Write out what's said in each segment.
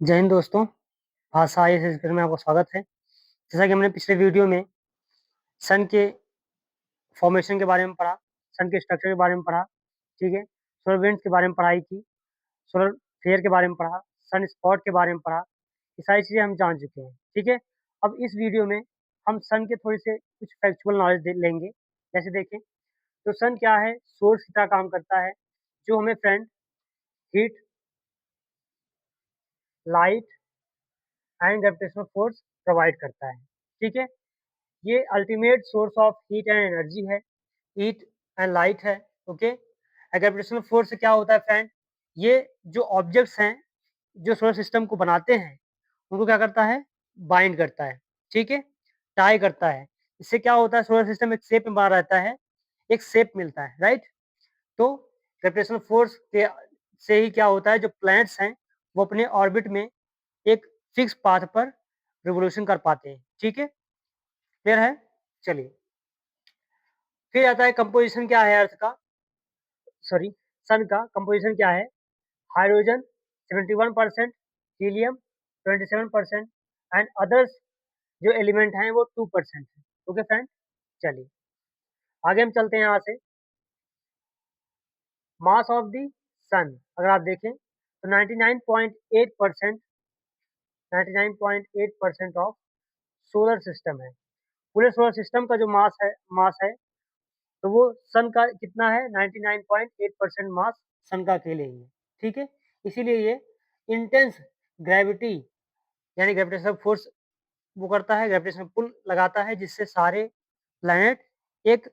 जय हिंद दोस्तों, भाषा आईएएस फिर में आपका स्वागत है। जैसा कि हमने पिछले वीडियो में सन के फॉर्मेशन के बारे में पढ़ा, सन के स्ट्रक्चर के बारे में पढ़ा, ठीक है? सोलर विंड्स के बारे में पढ़ाई की, सोलर फ्लेयर के बारे में पढ़ा, सन स्पॉट के बारे में पढ़ा, ये सारी चीज़ें हम जान चुके हैं, ठीक है? अब इस वीडियो में हम सन के थोड़े से कुछ फैक्चुअल नॉलेज लेंगे। जैसे देखें, तो सन क्या है? सोर्स की तरह काम करता है, जो हमें friend heat, light and gravitational force provide करता है, ठीक है? ये ultimate source of heat and energy है, हीट एंड लाइट है, ओके। ग्रेविटेशनल फोर्स से क्या होता है फ्रेंड? ये जो ऑब्जेक्ट्स हैं, जो सोलर सिस्टम को बनाते हैं, उनको क्या करता है? बाइंड करता है, ठीक है, टाई करता है। इससे क्या होता है? सोलर सिस्टम एक शेप में बना रहता है, एक शेप मिलता है, राइट? तो ग्रेविटेशनल फोर्स के से ही क्या होता है, जो प्लैनेट्स हैं वो अपने ऑर्बिट में एक फिक्स पाथ पर रिवोल्यूशन कर पाते हैं, ठीक है, क्लियर है? चलिए, फिर आता है कंपोजिशन क्या है अर्थ का, सॉरी सन का कंपोजिशन क्या है? हाइड्रोजन 71%, हीलियम 27% एंड अदर्स जो एलिमेंट हैं वो 2% है, ओके फ्रेंड। चलिए, आगे हम चलते हैं यहाँ से। मास ऑफ द सन अगर आप देखें तो 99.8% ऑफ सोलर सिस्टम है। पूरे सोलर सिस्टम का जो मास है तो वो सन का कितना है? 99.8% मास सन का अकेले ही है, ठीक है। इसीलिए ये इंटेंस ग्रेविटी यानी ग्रेविटेशनल फोर्स वो करता है, ग्रेविटेशनल पुल लगाता है, जिससे सारे प्लैनेट एक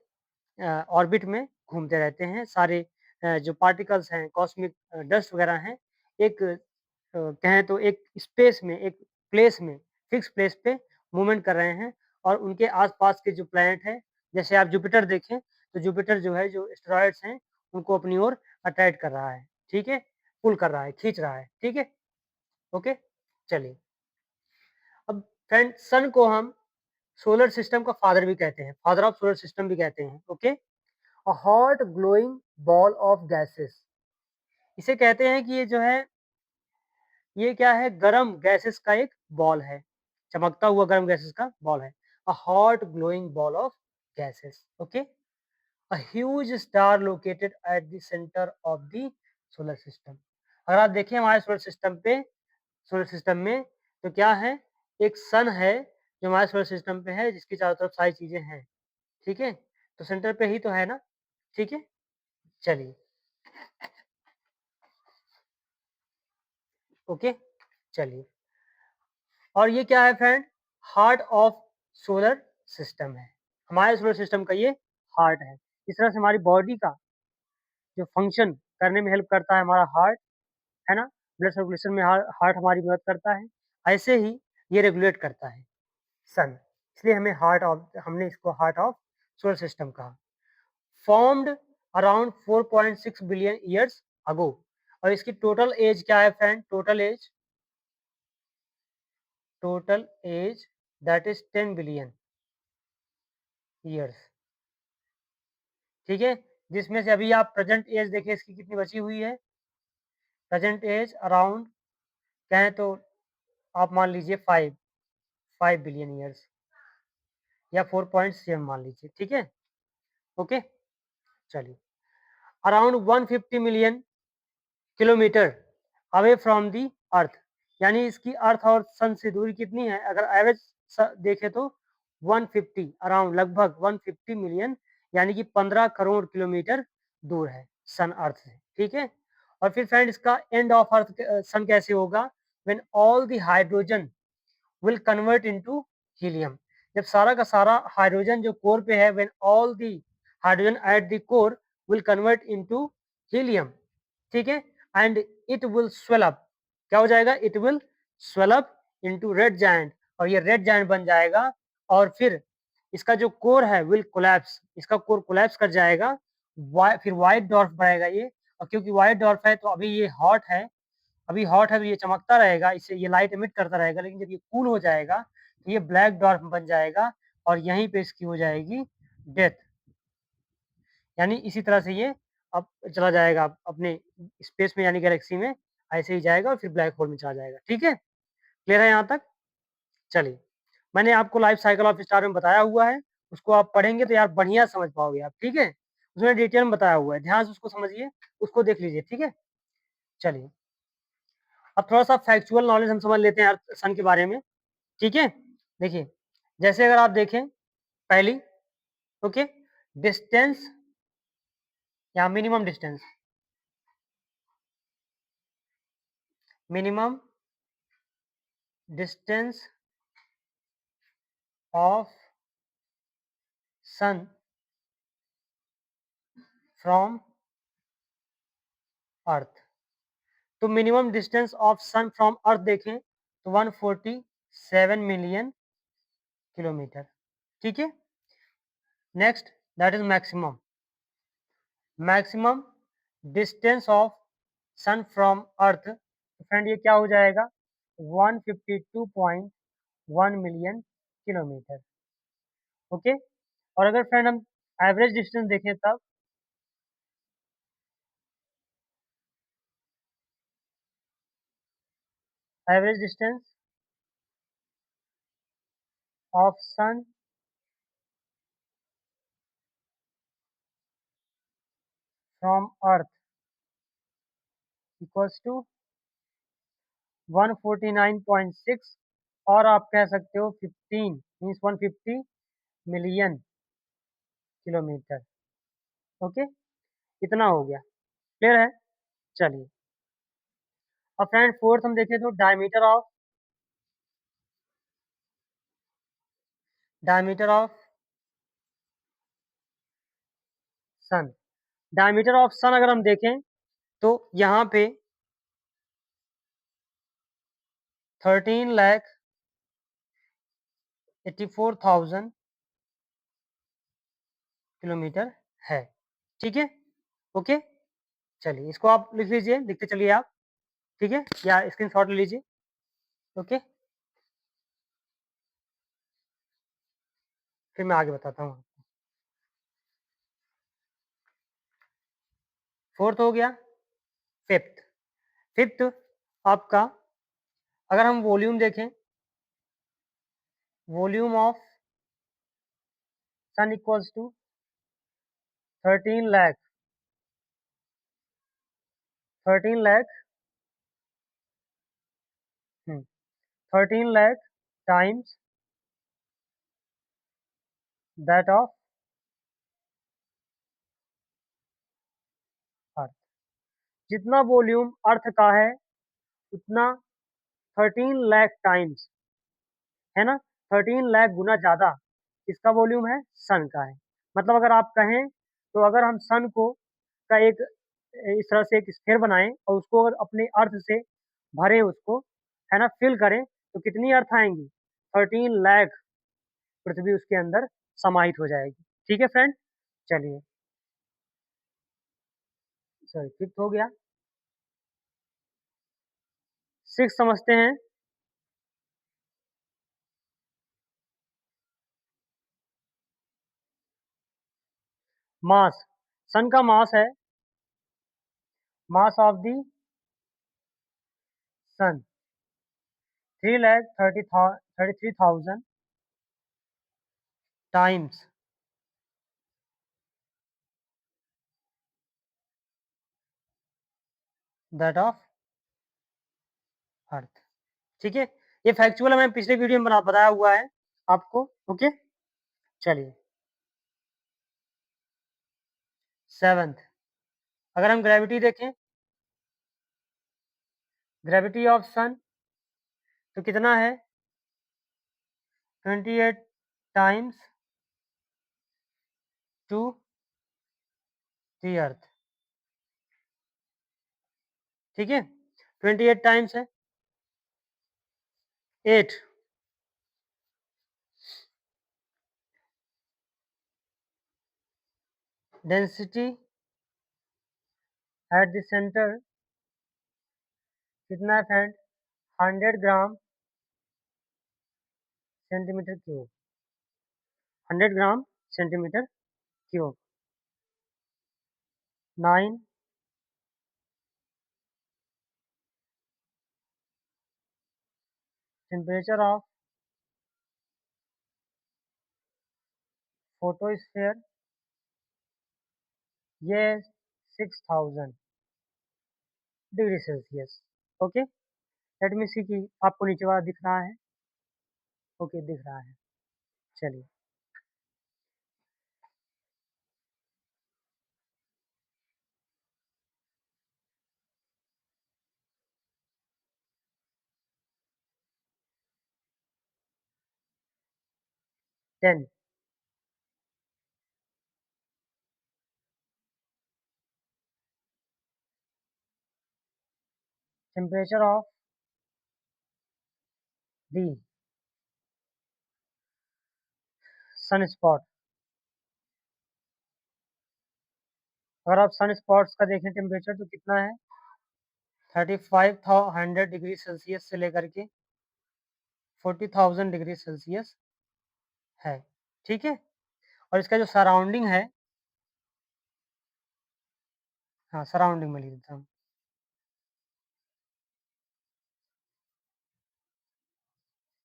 ऑर्बिट में घूमते रहते हैं। सारे जो पार्टिकल्स हैं, कॉस्मिक डस्ट वगैरह हैं, एक कहें तो एक स्पेस में, एक प्लेस में, फिक्स प्लेस पे मूवमेंट कर रहे हैं और उनके आस-पास के जो प्लैनेट हैं, जैसे आप जुपिटर देखें, तो जुपिटर जो है, जो एस्टेरॉइड्स हैं, उनको अपनी ओर अट्रैक्ट कर रहा है, ठीक है? पुल कर रहा है, खींच रहा है, ठीक है? ओके, चलिए। अब फ्रेंड सन को हम सोलर सिस्टम का फादर भी कहते हैं, फादर ऑफ सोलर सिस्टम भी कहते हैं, okay. A hot glowing ball of gases, इसे कहते हैं कि ये जो है, ये क्या है? गरम गैसेस का एक बॉल है, चमकता हुआ गरम गैसेस का बॉल है। A hot glowing ball of gases, okay. A huge star located at the centre of the solar system. अगर आप देखें हमारे सोलर सिस्टम में तो क्या है? एक सन है जो हमारे सोलर सिस्टम पे है, जिसकी चारों तरफ सारी चीजें हैं, ठीक है। तो सेंटर पे ही तो है ना, ठीक है। चलिए, ओके, चलिए। और ये क्या है friend? Heart of solar system है, हमारे सोलर सिस्टम का ये हार्ट है। इस तरह से हमारी बॉडी का जो फंक्शन करने में हेल्प करता है हमारा हार्ट, है ना? ब्लड सर्कुलेशन में हार्ट हमारी मदद करता है। ऐसे ही ये रेगुलेट करता है सन, इसलिए हमने इसको हार्ट ऑफ सोलर सिस्टम कहा। Formed around 4.6 billion years ago. और इसकी टोटल एज क्या है friend? Total age that is 10 billion years, ठीक है। जिसमें से अभी आप प्रेजेंट एज देखिए इसकी कितनी बची हुई है। प्रेजेंट एज अराउंड कहें तो आप मान लीजिए 5 बिलियन ईयर्स या 4.7 मान लीजिए, ठीक है, ओके। चलिए, around 150 million kilometre away from the earth, यानी इसकी अर्थ और सन से दूरी कितनी है? अगर एवरेज देखें तो 150, अराउंड लगभग 150 मिलियन, यानी कि 15 करोड़ किलोमीटर दूर है सन अर्थ से, ठीक है। और फिर फ्रेंड इसका एंड ऑफ अर्थ सन कैसे होगा? When all the hydrogen will convert into helium, जब सारा का सारा हाइड्रोजन जो कोर पे है, when all the hydrogen at the core will convert into helium, ठीक है, and it will swell up, क्या हो जाएगा? It will swell up into red giant, और ये रेड जायंट बन जाएगा। और फिर इसका जो कोर है विल कोलैप्स, इसका कोर कोलैप्स कर जाएगा। फिर व्हाइट डॉर्फ बनाएगा ये, और क्योंकि व्हाइट डॉर्फ है तो अभी हॉट है तो ये चमकता रहेगा, इससे ये लाइट एमिट करता रहेगा, लेकिन जब ये कूल हो जाएगा तो ये ब्लैक डॉर्फ बन जाएगा और यहीं पे इसकी हो जाएगी डेथ। यानी इसी तरह से ये अब चला जाएगा अपने स्पेस में, यानी गैलेक्सी में, ऐसे ही जाएगा और फिर ब्लैक होल में चला जाएगा। ठीक है, क्लियर है यहाँ तक? चलिए, मैंने आपको लाइफ साइकिल ऑफ स्टार में बताया हुआ है, उसको आप पढ़ेंगे तो यार बढ़िया समझ पाओगे आप। ठीक है, उसमें डिटेल में बताया हुआ है, ध्यान से उसको समझिए, उसको देख लीजिए। ठीक है, चलिए अब थोड़ा सा फैक्चुअल नॉलेज हम समझ लेते हैं यार सन के बारे में। ठीक है, देखिए जैसे अगर आप देखें पहली, ओके, डिस्टेंस या minimum distance, minimum distance of sun from earth, तो minimum distance of sun from earth देखें तो 147 मिलियन किलोमीटर। ठीक है, next that is maximum, maximum distance of sun from earth, friend ये क्या हो जाएगा 152.1 मिलियन किलोमीटर। ओके, और अगर फ्रेंड हम एवरेज डिस्टेंस देखें तब average distance of sun from earth equals to 149.6, और आप कह सकते हो 15 मीन्स 150 मिलियन किलोमीटर। ओके, इतना हो गया, क्लियर है? चलिए अब फ्रेंड फोर्थ हम देखें तो diameter of sun, diameter of sun अगर हम देखें तो यहाँ पे 13,84,000 किलोमीटर है। ठीक है, ओके, चलिए इसको आप लिख लीजिए, लिखते चलिए आप। ठीक है, या स्क्रीनशॉट ले लीजिए। ओके, फिर मैं आगे बताता हूँ। फोर्थ हो गया, फिफ्थ, फिफ्थ आपका अगर हम वॉल्यूम देखें, volume of sun equals to 13 lakh 13 lakh 13 lakh times that of earth, जितना वॉल्यूम अर्थ का है उतना 13 लाख टाइम्स है ना, 13 लाख गुना ज्यादा इसका वॉल्यूम है सन का है। मतलब अगर आप कहें तो अगर हम सन को का एक इस तरह से एक स्फीयर बनाएं और उसको अगर अपने अर्थ से भरें उसको, है ना, फिल करें तो कितनी अर्थ आएंगी 13 लाख पृथ्वी उसके अंदर समाहित हो जाएगी। ठीक है फ्रेंड, चलिए सॉरी फिफ्थ हो गया, सिक्स समझते हैं। मास, सन का मास है, mass of the sun 3,33,000 times that of earth. ठीक है, ये फैक्चुअल है, मैं पिछले वीडियो में बताया हुआ है आपको। ओके, चलिए सेवंथ, अगर हम ग्रेविटी देखें, ग्रेविटी ऑफ सन तो कितना है 28 टाइम्स टू दी अर्थ। ठीक है, 28 टाइम्स है 8, डेंसिटी एट द सेंटर कितना है friend 100 gram centimetre cube, 100 gram centimetre cube, 9 temperature of photosphere ये 6000 degree Celsius. Okay, let me see कि आपको नीचे वाला दिख रहा है। ओके, दिख रहा है। चलिए, 10 temperature of the sunspot. अगर आप सन स्पॉट्स का देखें टेम्परेचर तो कितना है, 3500 डिग्री सेल्सियस से लेकर के 40,000 डिग्री सेल्सियस है। ठीक है, और इसका जो सराउंडिंग है, हाँ सराउंडिंग में लिख देता हूँ।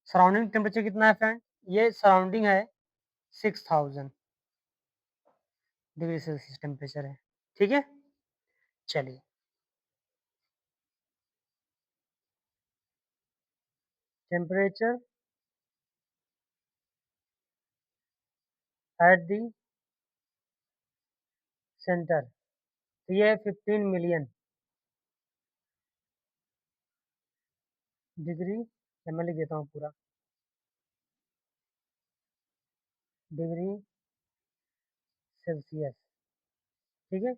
सराउंडिंग टेम्परेचर कितना है फ्रेंड, ये सराउंडिंग है 6000 डिग्री सेल्सियस टेम्परेचर है। ठीक है, चलिए, टेम्परेचर एट दी सेंटर, तो ये है 15 मिलियन डिग्री, मैं लिख देता हूँ पूरा, डिग्री सेल्सियस। ठीक है,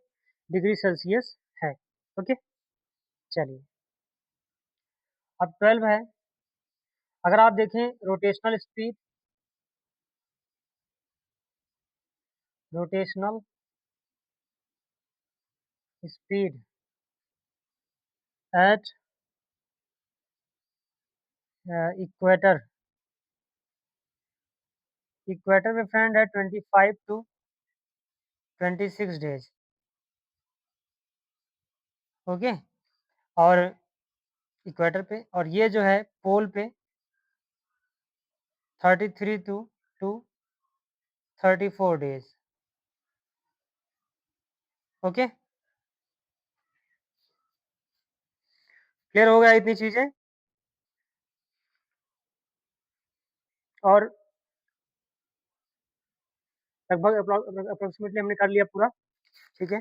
डिग्री सेल्सियस है। ओके, चलिए, अब 12 है। अगर आप देखें rotational speed, rotational speed at equator, equator में फ्रेंड है 25 टू 26 डेज। ओके, और इक्वेटर पे, और ये जो है पोल पे 33 टू 34 डेज। ओके, क्लियर हो गया इतनी चीजें, और लगभग अप्रोक्सीमेटली हमने कर लिया पूरा। ठीक है,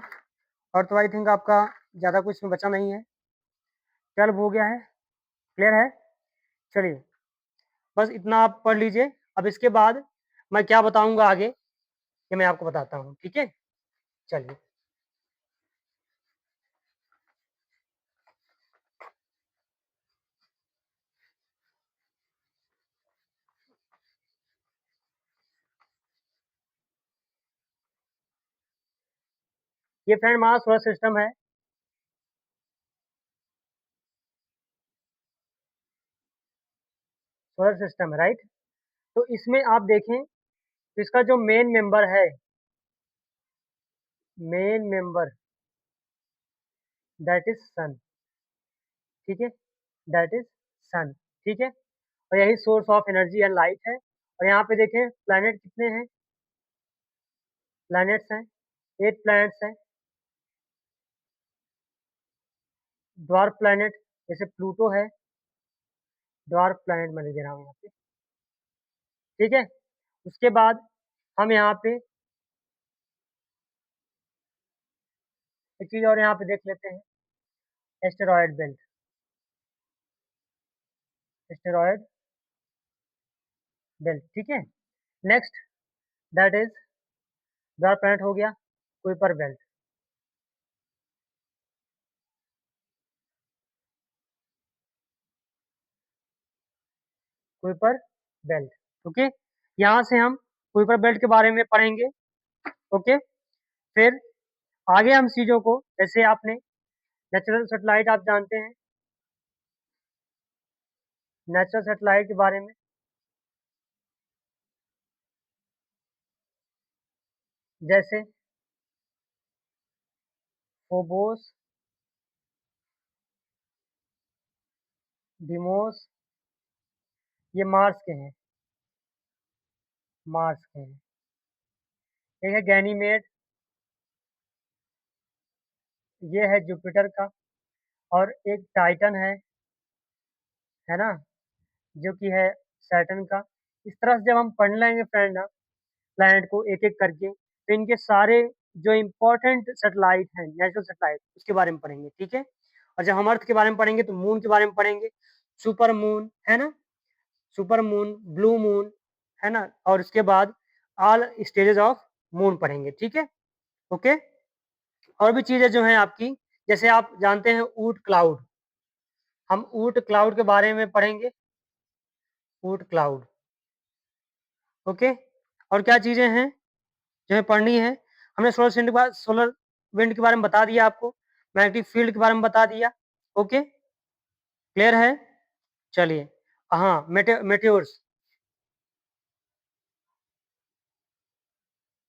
और तो आई थिंक आपका ज़्यादा कुछ इसमें बचा नहीं है, 12 हो गया है। क्लियर है, चलिए, बस इतना आप पढ़ लीजिए। अब इसके बाद मैं क्या बताऊंगा आगे, ये मैं आपको बताता हूँ। ठीक है, चलिए, ये फ्रेंड हमारा सोलर सिस्टम है। सोलर सिस्टम है, राइट। तो इसमें आप देखें तो इसका जो मेन मेंबर है, मेन मेंबर दैट इज सन। ठीक है, दैट इज सन। ठीक है, और यही source of energy and light है। और यहाँ पे देखें प्लैनेट कितने हैं, प्लैनेट्स हैं 8 प्लैनेट्स हैं। ड्वार्फ प्लैनेट जैसे प्लूटो है, ड्वार्फ प्लैनेट मैं लिख दे रहा हूँ यहाँ पे। ठीक है, उसके बाद हम यहाँ पे एक चीज और यहाँ पे देख लेते हैं, एस्टेरॉयड बेल्ट, एस्टेरॉयड बेल्ट। ठीक है, next that is dwarf planet हो गया, Kuiper belt, Kuiper belt. Okay, यहाँ से हम कुइपर बेल्ट के बारे में पढ़ेंगे। ओके, फिर आगे हम चीजों को, जैसे आपने नेचुरल सेटेलाइट आप जानते हैं, नेचुरल सेटेलाइट के बारे में, जैसे फोबोस, डिमोस, ये मार्स के हैं, मार्स के हैं। एक है गैनीमेड, ये है जुपिटर का, और एक टाइटन है ना? जो कि है सैटर्न का। इस तरह से जब हम पढ़ लेंगे फ्रेंड ना प्लैनेट को एक-एक करके, तो इनके सारे जो इम्पोर्टेंट सैटेलाइट हैं, नेचुरल सैटेलाइट, उसके बारे में पढ़ेंगे, ठीक है? और जब हम अर्थ के बारे में पढ़ेंगे, तो मून के बारे में पढ़ेंगे, सुपर मून, है ना? सुपर मून, ब्लू मून, है ना? और उसके बाद ऑल स्टेजेस ऑफ मून पढ़ेंगे, ठीक है? ओके? और भी चीज़ें जो हैं आपकी, जैसे आप जानते हैं ऊट क्लाउड, हम ऊट क्लाउड के बारे में पढ़ेंगे, ऊट क्लाउड, ओके? और क्या चीज़ें हैं, जो हमें पढ़नी है? हमने सोलर विंड के बारे में बता दिया आपको, मैग्नेटिक फील्ड के बारे में बता दिया, ओके? क्लियर है? चलिए, हाँ, मेटेओर्स,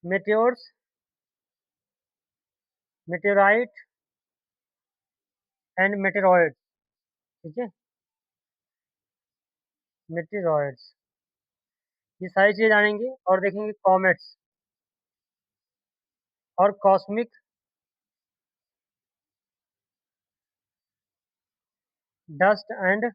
मेटेओर्स, मेटेओराइट एंड मेटेरॉइड्स, ठीक है? मेटेरॉइड्स, ये सारी चीज़ें जानेंगे और देखेंगे कॉमेट्स और कॉस्मिक डस्ट एंड